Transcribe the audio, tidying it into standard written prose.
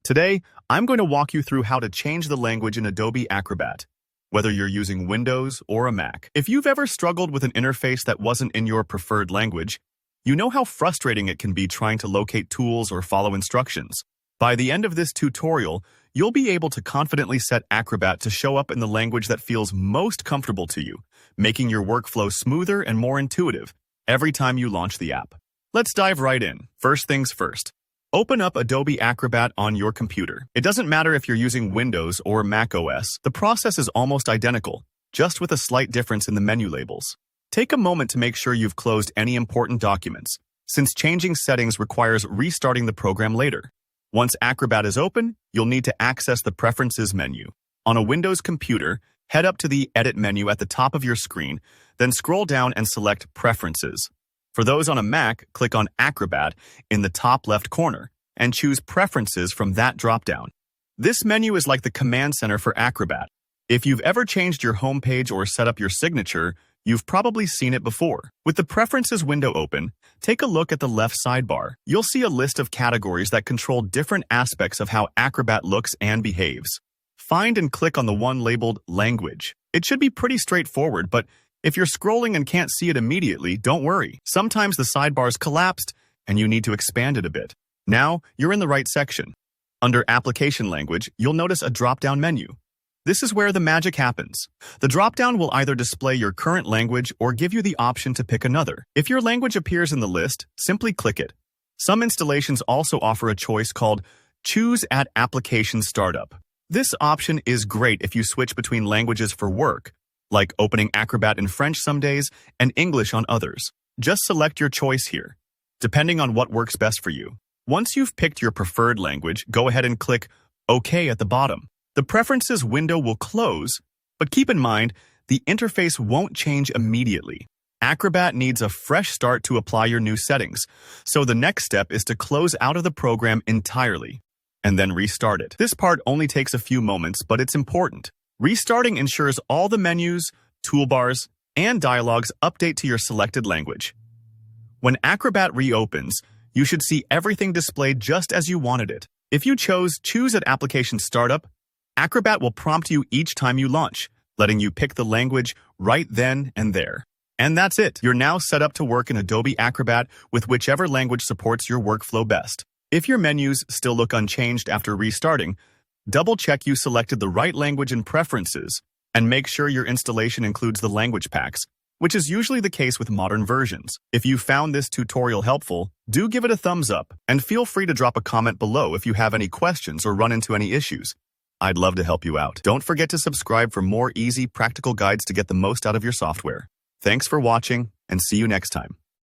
Today, I'm going to walk you through how to change the language in Adobe Acrobat, whether you're using Windows or a Mac. If you've ever struggled with an interface that wasn't in your preferred language, you know how frustrating it can be trying to locate tools or follow instructions. By the end of this tutorial, you'll be able to confidently set Acrobat to show up in the language that feels most comfortable to you, making your workflow smoother and more intuitive every time you launch the app. Let's dive right in. First things first. Open up Adobe Acrobat on your computer. It doesn't matter if you're using Windows or Mac OS, the process is almost identical, just with a slight difference in the menu labels. Take a moment to make sure you've closed any important documents, since changing settings requires restarting the program later. Once Acrobat is open, you'll need to access the Preferences menu. On a Windows computer, head up to the Edit menu at the top of your screen, then scroll down and select Preferences. For those on a Mac, click on Acrobat in the top left corner and choose Preferences from that dropdown. This menu is like the command center for Acrobat. If you've ever changed your homepage or set up your signature, you've probably seen it before. With the Preferences window open, take a look at the left sidebar. You'll see a list of categories that control different aspects of how Acrobat looks and behaves. Find and click on the one labeled Language. It should be pretty straightforward, but if you're scrolling and can't see it immediately, don't worry. Sometimes the sidebar's collapsed and you need to expand it a bit. Now, you're in the right section. Under Application Language, you'll notice a drop-down menu. This is where the magic happens. The drop-down will either display your current language or give you the option to pick another. If your language appears in the list, simply click it. Some installations also offer a choice called Choose at Application Startup. This option is great if you switch between languages for work, like opening Acrobat in French some days and English on others. Just select your choice here, depending on what works best for you. Once you've picked your preferred language, go ahead and click OK at the bottom. The Preferences window will close, but keep in mind, the interface won't change immediately. Acrobat needs a fresh start to apply your new settings, so the next step is to close out of the program entirely, and then restart it. This part only takes a few moments, but it's important. Restarting ensures all the menus, toolbars, and dialogues update to your selected language. When Acrobat reopens, you should see everything displayed just as you wanted it. If you chose Choose at Application Startup, Acrobat will prompt you each time you launch, letting you pick the language right then and there. And that's it. You're now set up to work in Adobe Acrobat with whichever language supports your workflow best. If your menus still look unchanged after restarting, double-check you selected the right language in Preferences, and make sure your installation includes the language packs, which is usually the case with modern versions. If you found this tutorial helpful, do give it a thumbs up, and feel free to drop a comment below if you have any questions or run into any issues. I'd love to help you out. Don't forget to subscribe for more easy, practical guides to get the most out of your software. Thanks for watching, and see you next time.